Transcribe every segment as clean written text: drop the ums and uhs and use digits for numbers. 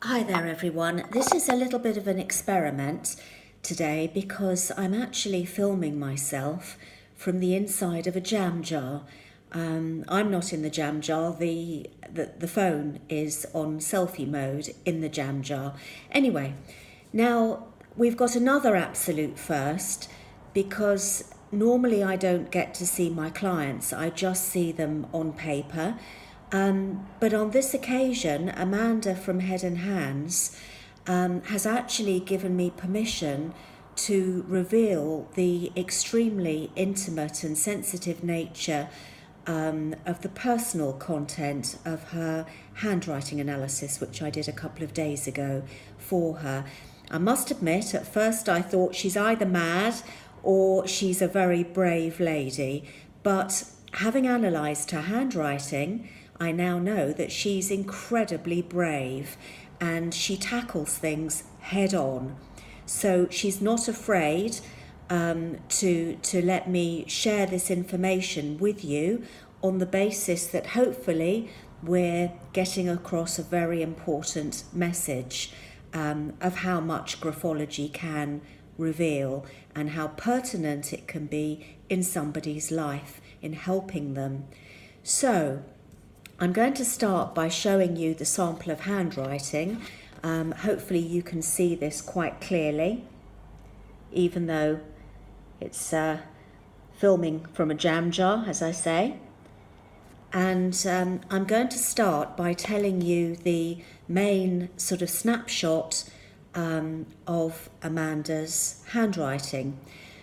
Hi there everyone. This is a little bit of an experiment today because I'm actually filming myself from the inside of a jam jar. I'm not in the jam jar, the phone is on selfie mode in the jam jar. Anyway, now we've got another absolute first because normally I don't get to see my clients, I just see them on paper. But on this occasion, Amanda from Head and Hands has actually given me permission to reveal the extremely intimate and sensitive nature of the personal content of her handwriting analysis, which I did a couple of days ago for her. I must admit, at first I thought she's either mad or she's a very brave lady, but having analysed her handwriting, I now know that she's incredibly brave and she tackles things head on. So she's not afraid to let me share this information with you on the basis that hopefully we're getting across a very important message of how much graphology can reveal and how pertinent it can be in somebody's life in helping them. So I'm going to start by showing you the sample of handwriting. Hopefully you can see this quite clearly, even though it's filming from a jam jar, as I say. And I'm going to start by telling you the main sort of snapshot of Amanda's handwriting.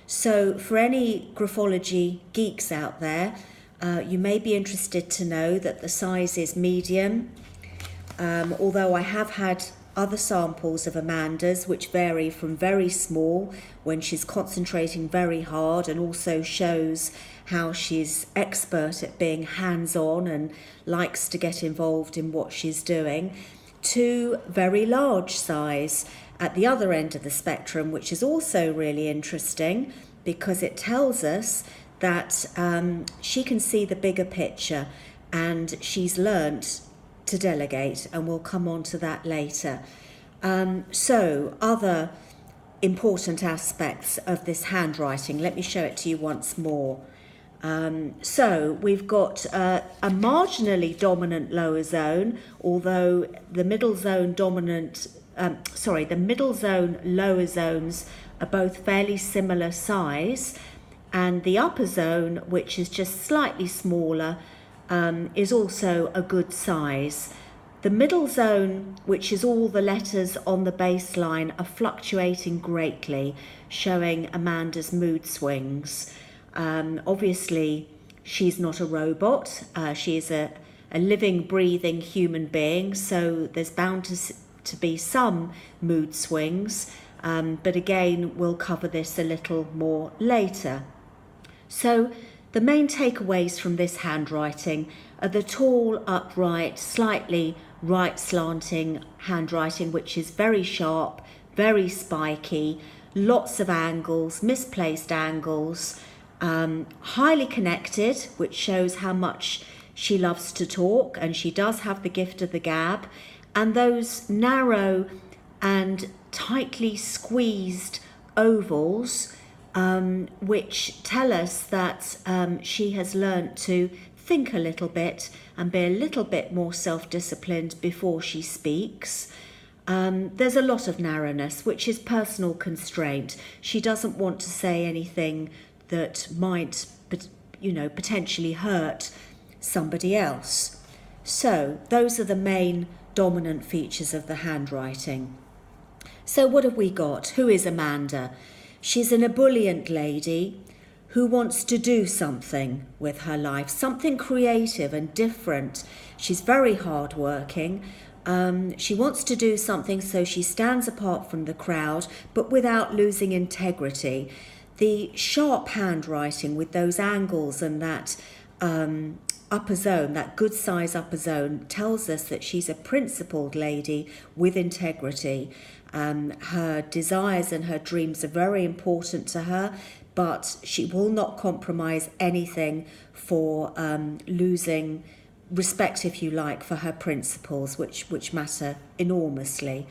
So for any graphology geeks out there, you may be interested to know that the size is medium, although I have had other samples of Amanda's which vary from very small when she's concentrating very hard and also shows how she's expert at being hands-on and likes to get involved in what she's doing, to very large size at the other end of the spectrum, which is also really interesting because it tells us that she can see the bigger picture and she's learnt to delegate, and we'll come on to that later. So other important aspects of this handwriting, let me show it to you once more. So we've got a marginally dominant lower zone, although the middle zone the middle zone lower zones are both fairly similar size, and the upper zone, which is just slightly smaller, is also a good size. The middle zone, which is all the letters on the baseline, are fluctuating greatly, showing Amanda's mood swings. Obviously, she's not a robot. She is a living, breathing human being, so there's bound to be some mood swings. But again, we'll cover this a little more later. So the main takeaways from this handwriting are the tall, upright, slightly right slanting handwriting, which is very sharp, very spiky, lots of angles, misplaced angles, highly connected, which shows how much she loves to talk, and she does have the gift of the gab, and those narrow and tightly squeezed ovals, which tell us that she has learnt to think a little bit and be a little bit more self-disciplined before she speaks. There's a lot of narrowness, which is personal constraint. She doesn't want to say anything that might, potentially hurt somebody else. So those are the main dominant features of the handwriting. So what have we got? Who is Amanda? She's an ebullient lady who wants to do something with her life, something creative and different. She's very hardworking. She wants to do something, so she stands apart from the crowd, but without losing integrity. The sharp handwriting with those angles and that upper zone, that good size upper zone, tells us that she's a principled lady with integrity. Her desires and her dreams are very important to her, but she will not compromise anything for losing respect, if you like, for her principles, which matter enormously.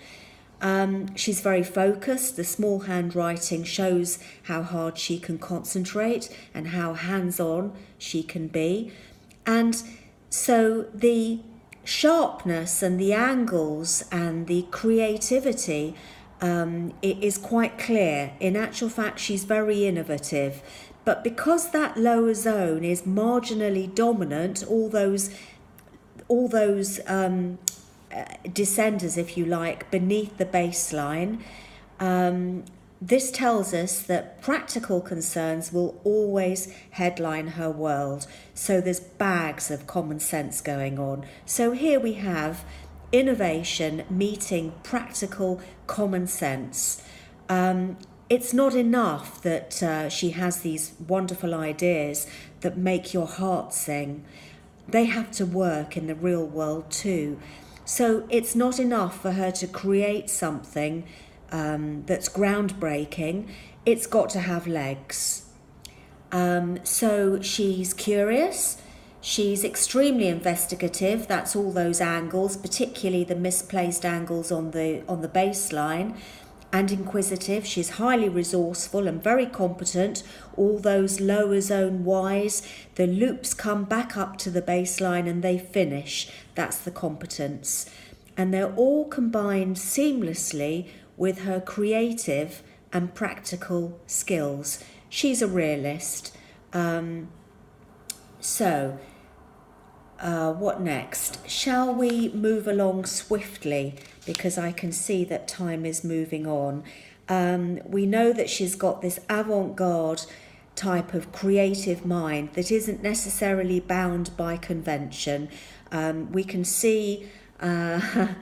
She's very focused. The small handwriting shows how hard she can concentrate and how hands-on she can be. And so the sharpness and the angles and the creativity it is quite clear. In actual fact, she's very innovative. But because that lower zone is marginally dominant, all those descenders, if you like, beneath the baseline, this tells us that practical concerns will always headline her world. So there's bags of common sense going on. So here we have innovation meeting practical common sense. It's not enough that she has these wonderful ideas that make your heart sing. They have to work in the real world too. So it's not enough for her to create something that's groundbreaking. It's got to have legs. So she's curious. She's extremely investigative. That's all those angles, particularly the misplaced angles on the baseline. And inquisitive. She's highly resourceful and very competent. All those lower zone Ys, the loops come back up to the baseline and they finish. That's the competence. And they're all combined seamlessly with her creative and practical skills. She's a realist. What next? Shall we move along swiftly? Because I can see that time is moving on. We know that she's got this avant-garde type of creative mind that isn't necessarily bound by convention. We can see how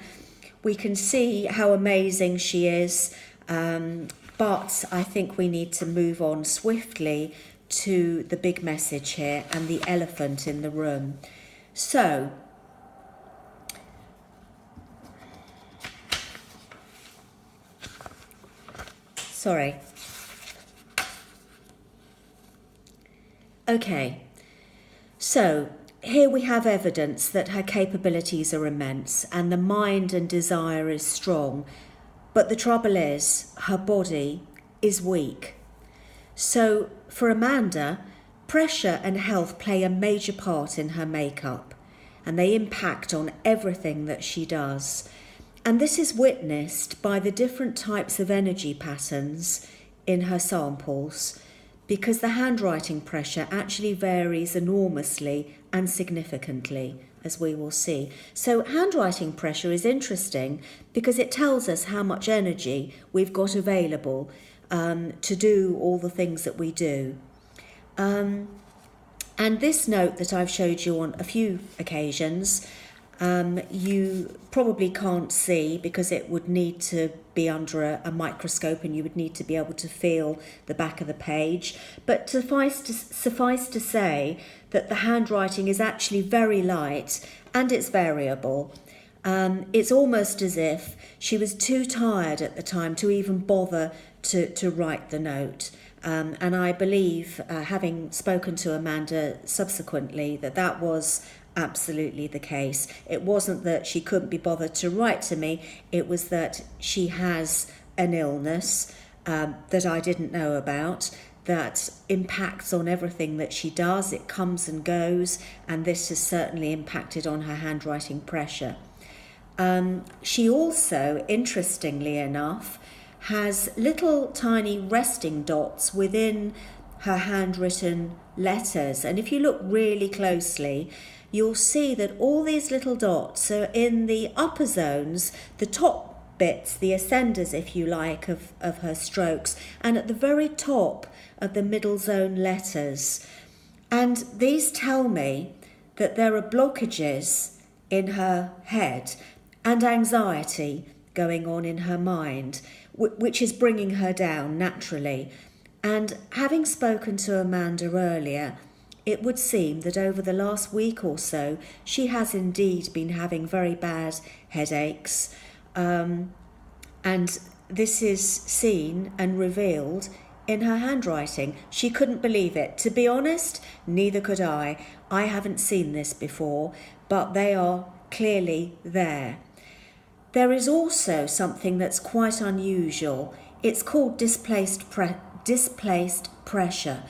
amazing she is, but I think we need to move on swiftly to the big message here and the elephant in the room. So, sorry. Okay, so here we have evidence that her capabilities are immense and the mind and desire is strong, but the trouble is her body is weak. So for Amanda, pressure and health play a major part in her makeup, and they impact on everything that she does. And this is witnessed by the different types of energy patterns in her samples, because the handwriting pressure actually varies enormously and significantly, as we will see. So handwriting pressure is interesting because it tells us how much energy we've got available to do all the things that we do. And this note that I've showed you on a few occasions, you probably can't see because it would need to be under a microscope and you would need to be able to feel the back of the page. But suffice to say that the handwriting is actually very light and it's variable. It's almost as if she was too tired at the time to even bother to write the note. And I believe, having spoken to Amanda subsequently, that was absolutely the case. It wasn't that she couldn't be bothered to write to me, it was that she has an illness that I didn't know about, that impacts on everything that she does. It comes and goes, and this has certainly impacted on her handwriting pressure. She also, interestingly enough, has little tiny resting dots within her handwritten letters. And if you look really closely, you'll see that all these little dots are in the upper zones, the top bits, the ascenders, if you like, of her strokes, and at the very top of the middle zone letters. And these tell me that there are blockages in her head and anxiety going on in her mind, which is bringing her down naturally. And having spoken to Amanda earlier, it would seem that over the last week or so, she has indeed been having very bad headaches. And this is seen and revealed in her handwriting. She couldn't believe it. To be honest, neither could I. I haven't seen this before, but they are clearly there. There is also something that's quite unusual. It's called displaced pressure.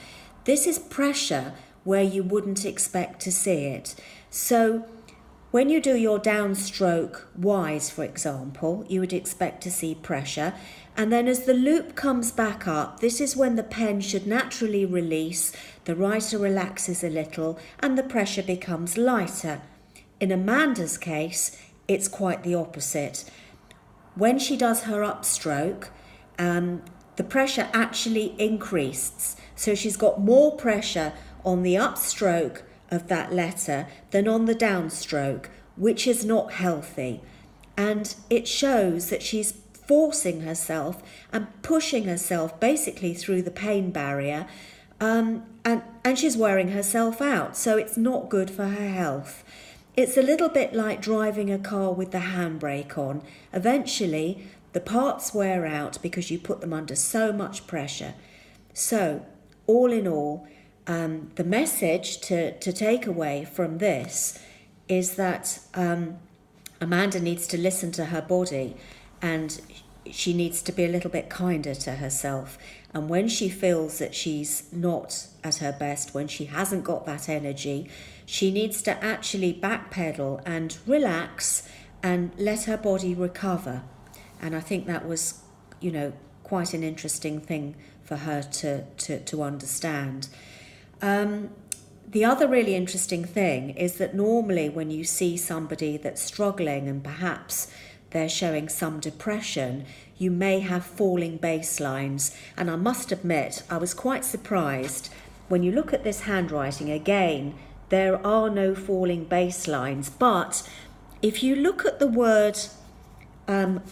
This is pressure where you wouldn't expect to see it. So when you do your downstroke Ys, for example, you would expect to see pressure. And then as the loop comes back up, this is when the pen should naturally release, the writer relaxes a little, and the pressure becomes lighter. In Amanda's case, it's quite the opposite. When she does her upstroke, the pressure actually increases. So she's got more pressure on the upstroke of that letter than on the downstroke, which is not healthy. And it shows that she's forcing herself and pushing herself basically through the pain barrier, and she's wearing herself out. So it's not good for her health. It's a little bit like driving a car with the handbrake on. Eventually, the parts wear out because you put them under so much pressure. So, all in all, the message to take away from this is that Amanda needs to listen to her body, and she needs to be a little bit kinder to herself. And when she feels that she's not at her best, when she hasn't got that energy, she needs to actually backpedal and relax and let her body recover. And I think that was, quite an interesting thing for her to understand. The other really interesting thing is that normally when you see somebody that's struggling and perhaps they're showing some depression, you may have falling baselines. And I must admit, I was quite surprised. When you look at this handwriting again, there are no falling baselines. But if you look at the word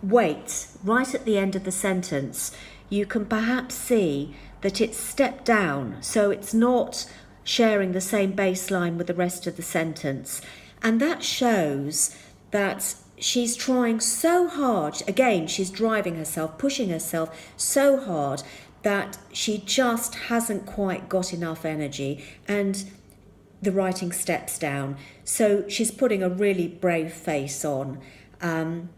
wait right at the end of the sentence, you can perhaps see that it's stepped down. So it's not sharing the same baseline with the rest of the sentence. And that shows that she's trying so hard. Again, she's driving herself, pushing herself so hard that she just hasn't quite got enough energy, and the writing steps down. So she's putting a really brave face on. And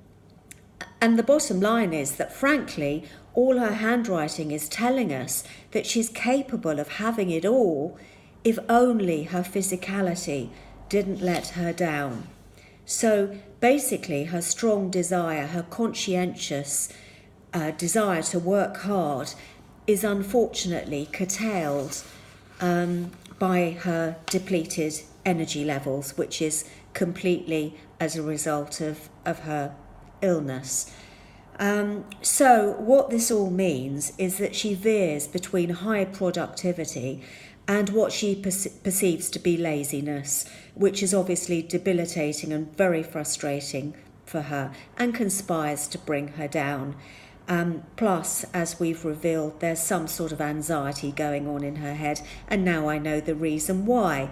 the bottom line is that, frankly, all her handwriting is telling us that she's capable of having it all if only her physicality didn't let her down. So basically, her strong desire, her conscientious desire to work hard is unfortunately curtailed by her depleted energy levels, which is completely as a result of her illness. So what this all means is that she veers between high productivity and what she perceives to be laziness, which is obviously debilitating and very frustrating for her and conspires to bring her down. Plus, as we've revealed, there's some sort of anxiety going on in her head, and now I know the reason why.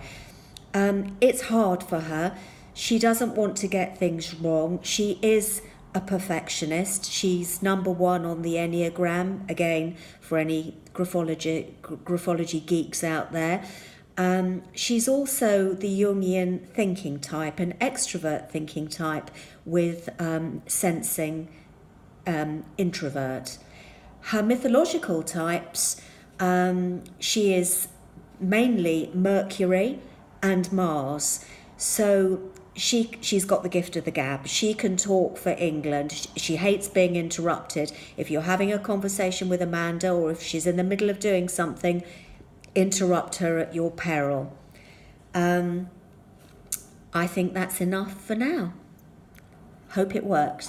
It's hard for her. She doesn't want to get things wrong. She is a perfectionist. She's number 1 on the Enneagram, again, for any graphology geeks out there. She's also the Jungian thinking type, an extrovert thinking type with sensing introvert. Her mythological types, she is mainly Mercury and Mars. So she's got the gift of the gab. She can talk for England. She hates being interrupted. If you're having a conversation with Amanda, or if she's in the middle of doing something, interrupt her at your peril. I think that's enough for now. Hope it worked.